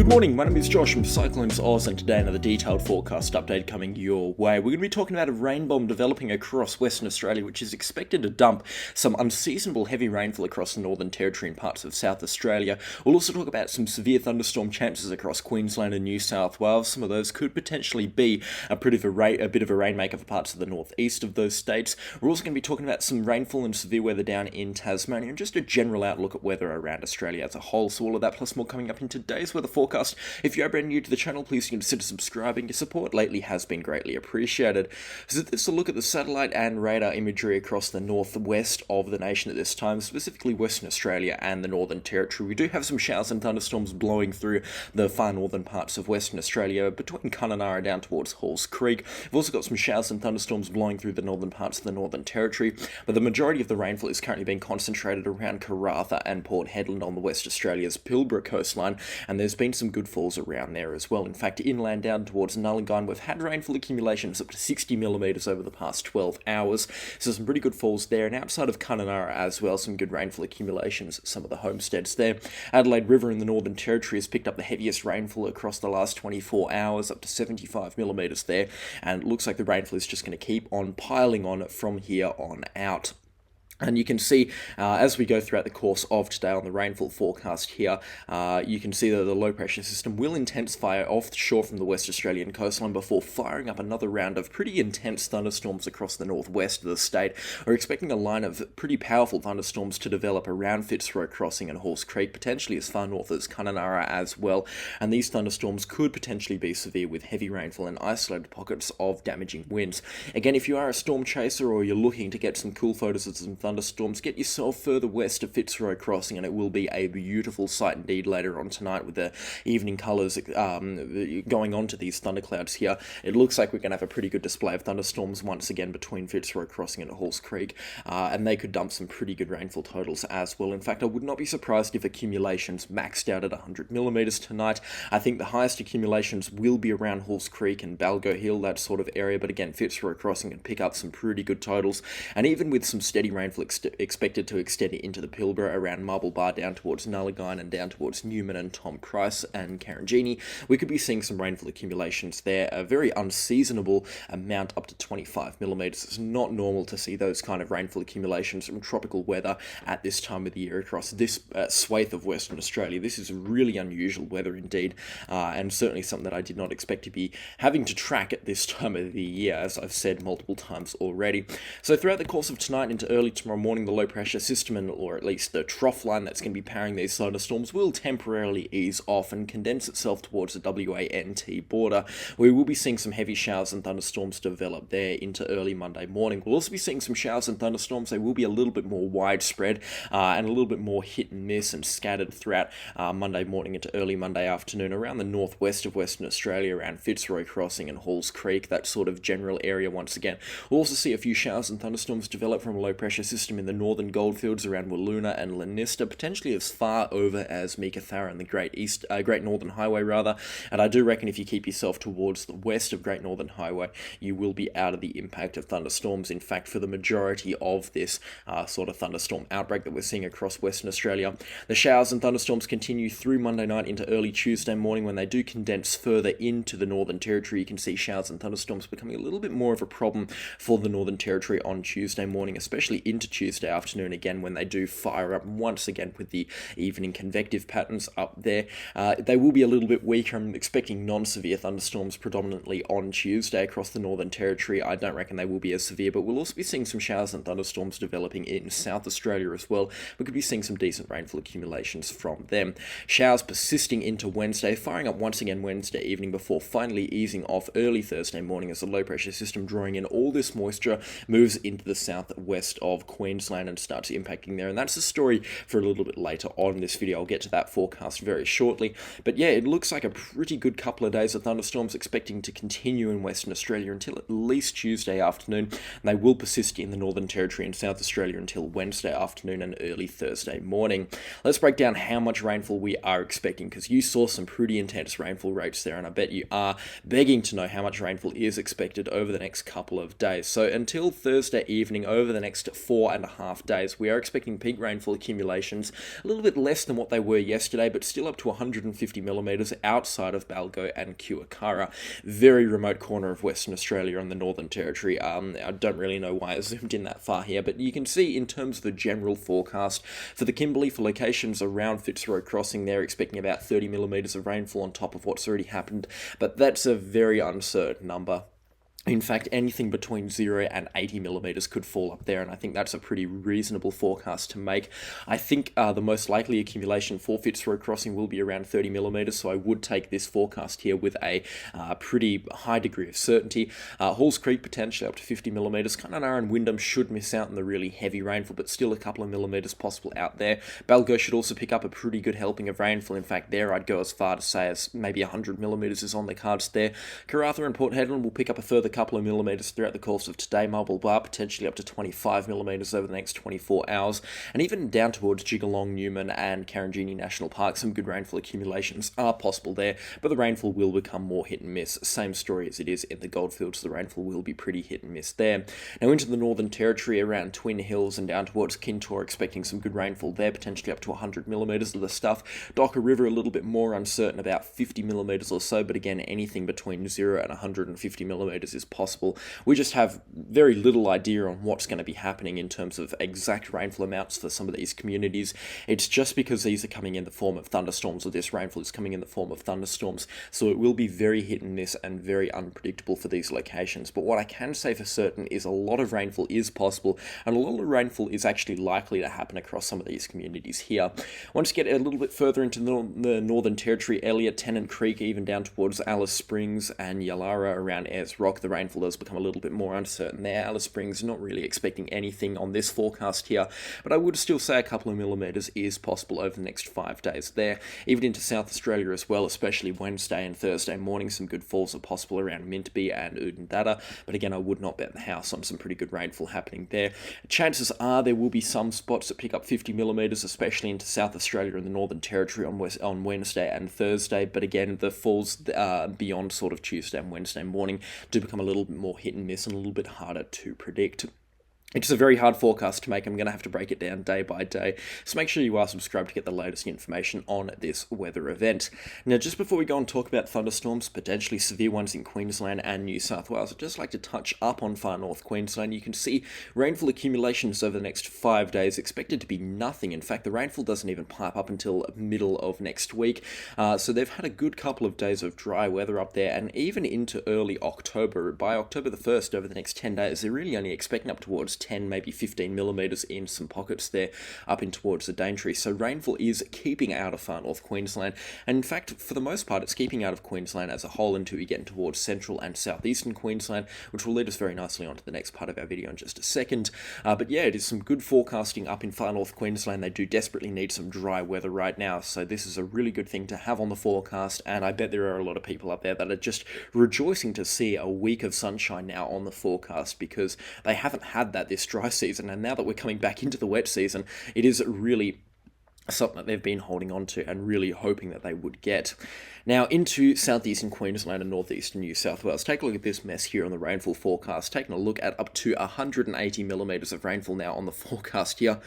Good morning, my name is Josh from CyclonesOZ, and today another detailed forecast update coming your way. We're going to be talking about a rain bomb developing across Western Australia, which is expected to dump some unseasonable heavy rainfall across the Northern Territory and parts of South Australia. We'll also talk about some severe thunderstorm chances across Queensland and New South Wales. Some of those could potentially be a bit of a rainmaker for parts of the northeast of those states. We're also going to be talking about some rainfall and severe weather down in Tasmania, and just a general outlook at weather around Australia as a whole. So all of that plus more coming up in today's weather forecast. If you are brand new to the channel, please consider subscribing. Your support lately has been greatly appreciated. So this is a look at the satellite and radar imagery across the northwest of the nation at this time, specifically Western Australia and the Northern Territory. We do have some showers and thunderstorms blowing through the far northern parts of Western Australia, between Kununurra down towards Halls Creek. We've also got some showers and thunderstorms blowing through the northern parts of the Northern Territory, but the majority of the rainfall is currently being concentrated around Karratha and Port Hedland on the West Australia's Pilbara coastline, and there's been some good falls around there as well. In fact, inland down towards Nullagine, we've had rainfall accumulations up to 60 millimetres over the past 12 hours, so some pretty good falls there. And outside of Kununurra as well, some good rainfall accumulations at some of the homesteads there. Adelaide River in the Northern Territory has picked up the heaviest rainfall across the last 24 hours, up to 75 millimetres there, and it looks like the rainfall is just going to keep on piling on from here on out. And you can see, as we go throughout the course of today on the rainfall forecast here, you can see that the low-pressure system will intensify offshore from the West Australian coastline before firing up another round of pretty intense thunderstorms across the northwest of the state. We're expecting a line of pretty powerful thunderstorms to develop around Fitzroy Crossing and Halls Creek, potentially as far north as Kununurra as well. And these thunderstorms could potentially be severe with heavy rainfall and isolated pockets of damaging winds. Again, if you are a storm chaser or you're looking to get some cool photos of some thunderstorms, get yourself further west of Fitzroy Crossing, and it will be a beautiful sight indeed later on tonight with the evening colours going on to these thunderclouds here. It looks like we're going to have a pretty good display of thunderstorms once again between Fitzroy Crossing and Halls Creek, and they could dump some pretty good rainfall totals as well. In fact, I would not be surprised if accumulations maxed out at 100 millimetres tonight. I think the highest accumulations will be around Halls Creek and Balgo Hill, that sort of area, but again, Fitzroy Crossing can pick up some pretty good totals, and even with some steady rainfall expected to extend into the Pilbara around Marble Bar down towards Nullagine and down towards Newman and Tom Price and Karangini, we could be seeing some rainfall accumulations there, a very unseasonable amount up to 25 millimetres. It's not normal to see those kind of rainfall accumulations from tropical weather at this time of the year across this swathe of Western Australia. This is really unusual weather indeed, and certainly something that I did not expect to be having to track at this time of the year, as I've said multiple times already. So throughout the course of tonight into early tomorrow morning, the low pressure system, or at least the trough line that's going to be powering these thunderstorms, will temporarily ease off and condense itself towards the WA-NT border. We will be seeing some heavy showers and thunderstorms develop there into early Monday morning. We'll also be seeing some showers and thunderstorms. They will be a little bit more widespread and a little bit more hit and miss and scattered throughout Monday morning into early Monday afternoon around the northwest of Western Australia, around Fitzroy Crossing and Halls Creek, that sort of general area once again. We'll also see a few showers and thunderstorms develop from a low pressure system in the northern goldfields around Wiluna and Lanista, potentially as far over as Meekatharra and the Great Northern Highway rather. And I do reckon if you keep yourself towards the west of Great Northern Highway, you will be out of the impact of thunderstorms. In fact, for the majority of this sort of thunderstorm outbreak that we're seeing across Western Australia, the showers and thunderstorms continue through Monday night into early Tuesday morning. When they do condense further into the Northern Territory, you can see showers and thunderstorms becoming a little bit more of a problem for the Northern Territory on Tuesday morning, especially into Tuesday afternoon again when they do fire up once again with the evening convective patterns up there. They will be a little bit weaker. I'm expecting non-severe thunderstorms predominantly on Tuesday across the Northern Territory. I don't reckon they will be as severe, but we'll also be seeing some showers and thunderstorms developing in South Australia as well. We could be seeing some decent rainfall accumulations from them. Showers persisting into Wednesday, firing up once again Wednesday evening before finally easing off early Thursday morning as the low pressure system drawing in all this moisture moves into the southwest of Queensland and starts impacting there. And that's the story for a little bit later on in this video. I'll get to that forecast very shortly. But yeah, it looks like a pretty good couple of days of thunderstorms expecting to continue in Western Australia until at least Tuesday afternoon. And they will persist in the Northern Territory and South Australia until Wednesday afternoon and early Thursday morning. Let's break down how much rainfall we are expecting, because you saw some pretty intense rainfall rates there, and I bet you are begging to know how much rainfall is expected over the next couple of days. So until Thursday evening, over the next 4 4.5 days. We are expecting peak rainfall accumulations a little bit less than what they were yesterday, but still up to 150 millimetres outside of Balgo and Kuakara. Very remote corner of Western Australia on the Northern Territory. I don't really know why I zoomed in that far here, but you can see in terms of the general forecast for the Kimberley, for locations around Fitzroy Crossing, they're expecting about 30 millimetres of rainfall on top of what's already happened, but that's a very uncertain number. In fact, anything between 0 and 80 millimetres could fall up there, and I think that's a pretty reasonable forecast to make. I think the most likely accumulation for Fitzroy Crossing will be around 30 millimetres, so I would take this forecast here with a pretty high degree of certainty. Halls Creek potentially up to 50 millimetres. Kununurra and Wyndham should miss out on the really heavy rainfall, but still a couple of millimetres possible out there. Balgo should also pick up a pretty good helping of rainfall. In fact, there I'd go as far to say as maybe 100 millimetres is on the cards there. Karratha and Port Hedland will pick up a further couple of millimetres throughout the course of today. Marble Bar potentially up to 25 millimetres over the next 24 hours, and even down towards Jigalong, Newman and Karanjini National Park, some good rainfall accumulations are possible there, but the rainfall will become more hit and miss. Same story as it is in the Goldfields, the rainfall will be pretty hit and miss there. Now into the Northern Territory around Twin Hills and down towards Kintore, expecting some good rainfall there, potentially up to 100 millimetres of the stuff. Docker River a little bit more uncertain, about 50 millimetres or so, but again anything between 0 and 150 millimetres is possible. We just have very little idea on what's going to be happening in terms of exact rainfall amounts for some of these communities. It's just because these are coming in the form of thunderstorms, or this rainfall is coming in the form of thunderstorms, so it will be very hit and miss and very unpredictable for these locations. But what I can say for certain is a lot of rainfall is possible, and a lot of rainfall is actually likely to happen across some of these communities here. Once you get a little bit further into the Northern Territory, Elliot, Tennant Creek, even down towards Alice Springs and Yallara around Ayers Rock, the rainfall does become a little bit more uncertain there. Alice Springs, not really expecting anything on this forecast here, but I would still say a couple of millimetres is possible over the next 5 days there. Even into South Australia as well, especially Wednesday and Thursday morning, some good falls are possible around Mintby and Oodnadatta, but again, I would not bet the house on some pretty good rainfall happening there. Chances are there will be some spots that pick up 50 millimetres, especially into South Australia and the Northern Territory on Wednesday and Thursday, but again, the falls beyond sort of Tuesday and Wednesday morning do become a little bit more hit and miss and a little bit harder to predict. It's a very hard forecast to make. I'm going to have to break it down day by day, so make sure you are subscribed to get the latest information on this weather event. Now, just before we go and talk about thunderstorms, potentially severe ones in Queensland and New South Wales, I'd just like to touch up on far north Queensland. You can see rainfall accumulations over the next 5 days expected to be nothing. In fact, the rainfall doesn't even pipe up until middle of next week, so they've had a good couple of days of dry weather up there, and even into early October. By October the 1st, over the next 10 days, they're really only expecting up towards 10, maybe 15 millimetres in some pockets there up in towards the Daintree. So rainfall is keeping out of far north Queensland, and in fact, for the most part, it's keeping out of Queensland as a whole until we get towards central and southeastern Queensland, which will lead us very nicely on to the next part of our video in just a second. But yeah, it is some good forecasting up in far north Queensland. They do desperately need some dry weather right now, so this is a really good thing to have on the forecast, and I bet there are a lot of people up there that are just rejoicing to see a week of sunshine now on the forecast, because they haven't had that this dry season, and now that we're coming back into the wet season, it is really something that they've been holding on to and really hoping that they would get. Now into southeastern Queensland and northeastern New South Wales, take a look at this mess here on the rainfall forecast, taking a look at up to 180 millimetres of rainfall now on the forecast here.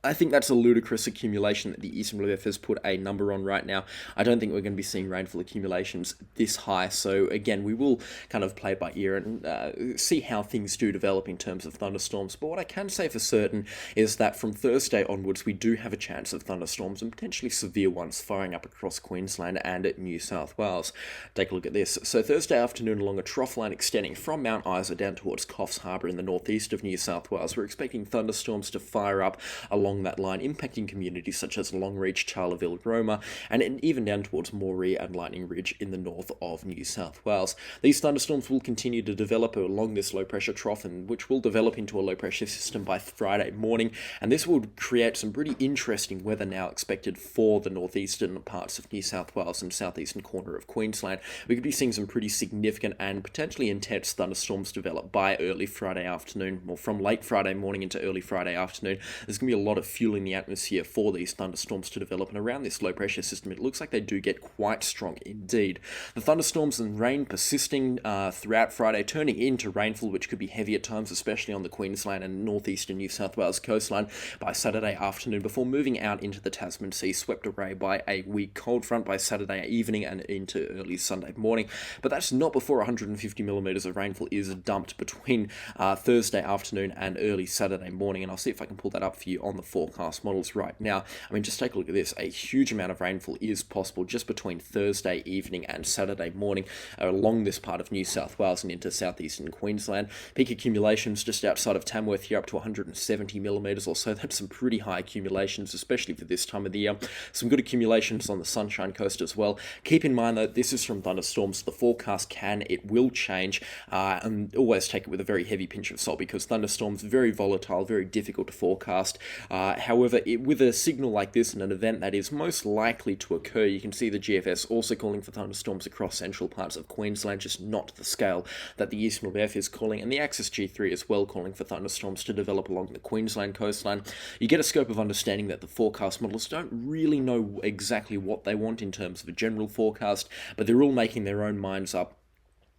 I think that's a ludicrous accumulation that the Eastern Relief has put a number on right now. I don't think we're going to be seeing rainfall accumulations this high, so again, we will kind of play by ear and see how things do develop in terms of thunderstorms. But what I can say for certain is that from Thursday onwards, we do have a chance of thunderstorms, and potentially severe ones, firing up across Queensland and New South Wales. Take a look at this. So Thursday afternoon, along a trough line extending from Mount Isa down towards Coffs Harbour in the northeast of New South Wales, we're expecting thunderstorms to fire up along that line, impacting communities such as Longreach, Charleville, Roma, and even down towards Moree and Lightning Ridge in the north of New South Wales. These thunderstorms will continue to develop along this low pressure trough, and which will develop into a low pressure system by Friday morning, and this will create some pretty interesting weather now expected for the northeastern parts of New South Wales and southeastern corner of Queensland. We could be seeing some pretty significant and potentially intense thunderstorms develop by early Friday afternoon, or from late Friday morning into early Friday afternoon. There's going to be a lot lot of fuel in the atmosphere for these thunderstorms to develop, and around this low pressure system it looks like they do get quite strong indeed. The thunderstorms and rain persisting throughout Friday, turning into rainfall which could be heavy at times, especially on the Queensland and northeastern New South Wales coastline by Saturday afternoon, before moving out into the Tasman Sea, swept away by a weak cold front by Saturday evening and into early Sunday morning. But that's not before 150 millimeters of rainfall is dumped between Thursday afternoon and early Saturday morning, and I'll see if I can pull that up for you on the forecast models right now. I mean, just take a look at this. A huge amount of rainfall is possible just between Thursday evening and Saturday morning along this part of New South Wales and into southeastern Queensland. Peak accumulations just outside of Tamworth here up to 170 millimeters or so. That's some pretty high accumulations, especially for this time of the year. Some good accumulations on the Sunshine Coast as well. Keep in mind that this is from thunderstorms. The forecast it will change, and always take it with a very heavy pinch of salt, because thunderstorms are very volatile, very difficult to forecast. However, with a signal like this and an event that is most likely to occur, you can see the GFS also calling for thunderstorms across central parts of Queensland, just not to the scale that the Eastern WF is calling, and the Axis G3 as well calling for thunderstorms to develop along the Queensland coastline. You get a scope of understanding that the forecast models don't really know exactly what they want in terms of a general forecast, but they're all making their own minds up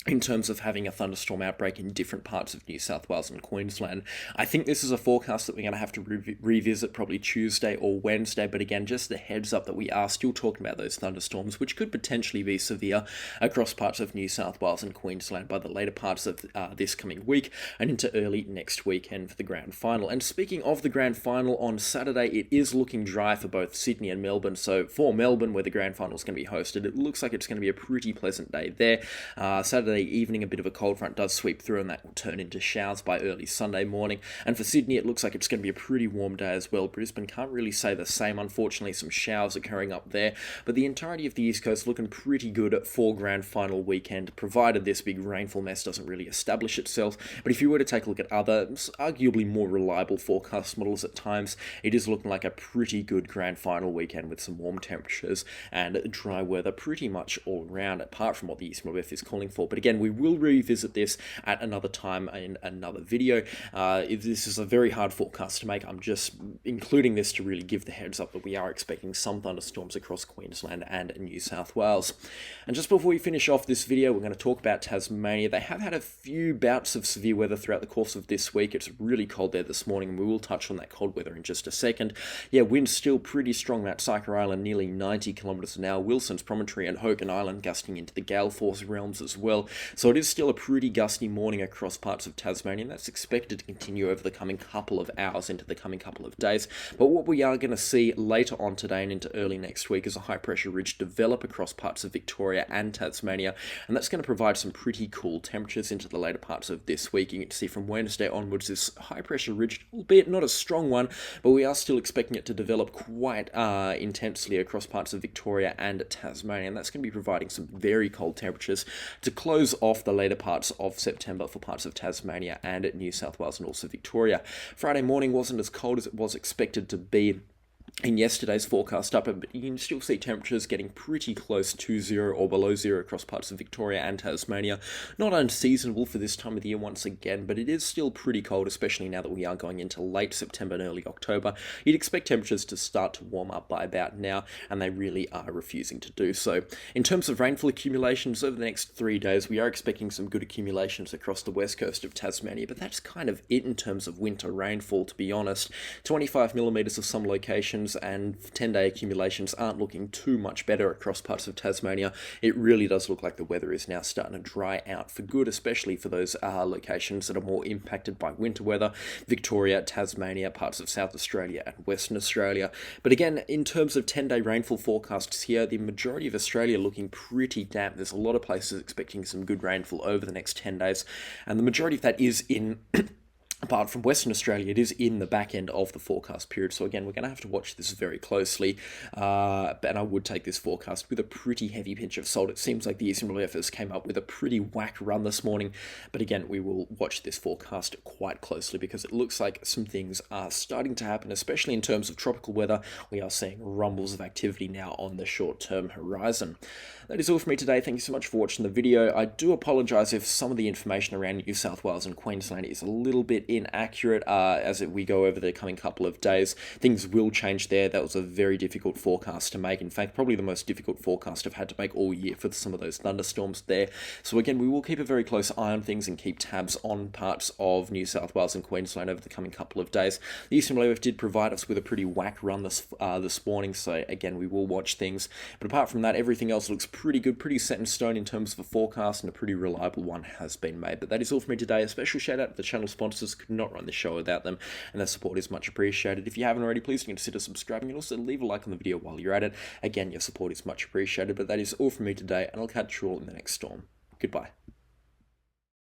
in terms of having a thunderstorm outbreak in different parts of New South Wales and Queensland. I think this is a forecast that we're going to have to revisit probably Tuesday or Wednesday, but again, just the heads up that we are still talking about those thunderstorms, which could potentially be severe across parts of New South Wales and Queensland by the later parts of this coming week and into early next weekend for the grand final. And speaking of the grand final, on Saturday it is looking dry for both Sydney and Melbourne. So for Melbourne, where the grand final is going to be hosted, it looks like it's going to be a pretty pleasant day there. Saturday evening, a bit of a cold front does sweep through, and that will turn into showers by early Sunday morning. And for Sydney, it looks like it's going to be a pretty warm day as well. Brisbane can't really say the same. Unfortunately, some showers occurring up there, but the entirety of the East Coast looking pretty good for grand final weekend, provided this big rainfall mess doesn't really establish itself. But if you were to take a look at other, arguably more reliable forecast models at times, it is looking like a pretty good grand final weekend with some warm temperatures and dry weather pretty much all around, apart from what the Eastern WF is calling for. But again, we will revisit this at another time in another video. This is a very hard forecast to make. I'm just including this to really give the heads up that we are expecting some thunderstorms across Queensland and New South Wales. And just before we finish off this video, we're going to talk about Tasmania. They have had a few bouts of severe weather throughout the course of this week. It's really cold there this morning, and we will touch on that cold weather in just a second. Yeah, winds still pretty strong at Cyclone Island, nearly 90 kilometres an hour. Wilson's Promontory and Hogan Island gusting into the gale force realms as well. So it is still a pretty gusty morning across parts of Tasmania, and that's expected to continue over the coming couple of hours into the coming couple of days. But what we are going to see later on today and into early next week is a high pressure ridge develop across parts of Victoria and Tasmania, and that's going to provide some pretty cool temperatures into the later parts of this week. You can see from Wednesday onwards this high pressure ridge, albeit not a strong one, but we are still expecting it to develop quite intensely across parts of Victoria and Tasmania, and that's going to be providing some very cold temperatures to close off the later parts of September for parts of Tasmania and New South Wales and also Victoria. Friday morning wasn't as cold as it was expected to be in yesterday's forecast update, but you can still see temperatures getting pretty close to zero or below zero across parts of Victoria and Tasmania. Not unseasonable for this time of the year once again, but it is still pretty cold, especially now that we are going into late September and early October. You'd expect temperatures to start to warm up by about now, and they really are refusing to do so. In terms of rainfall accumulations over the next 3 days, we are expecting some good accumulations across the west coast of Tasmania, but that's kind of it in terms of winter rainfall, to be honest. 25 millimetres of some locations, and 10-day accumulations aren't looking too much better across parts of Tasmania. It really does look like the weather is now starting to dry out for good, especially for those locations that are more impacted by winter weather: Victoria, Tasmania, parts of South Australia and Western Australia. But again, in terms of 10-day rainfall forecasts here, the majority of Australia looking pretty damp. There's a lot of places expecting some good rainfall over the next 10 days, and the majority of that is in apart from Western Australia, it is in the back end of the forecast period. So again, we're going to have to watch this very closely. And I would take this forecast with a pretty heavy pinch of salt. It seems like the Eastern Relievers came up with a pretty whack run this morning. But again, we will watch this forecast quite closely because it looks like some things are starting to happen, especially in terms of tropical weather. We are seeing rumbles of activity now on the short-term horizon. That is all for me today. Thank you so much for watching the video. I do apologise if some of the information around New South Wales and Queensland is a little bit inaccurate as we go over the coming couple of days. Things will change there. That was a very difficult forecast to make. In fact, probably the most difficult forecast I've had to make all year for some of those thunderstorms there. So again, we will keep a very close eye on things and keep tabs on parts of New South Wales and Queensland over the coming couple of days. The Eastern Low did provide us with a pretty whack run this morning, so again, we will watch things. But apart from that, everything else looks pretty good, pretty set in stone in terms of a forecast, and a pretty reliable one has been made. But that is all for me today. A special shout out to the channel sponsors. Could not run the show without them, and their support is much appreciated. If you haven't already, please consider subscribing and also leave a like on the video while you're at it. Again, your support is much appreciated. But that is all from me today, and I'll catch you all in the next storm. Goodbye.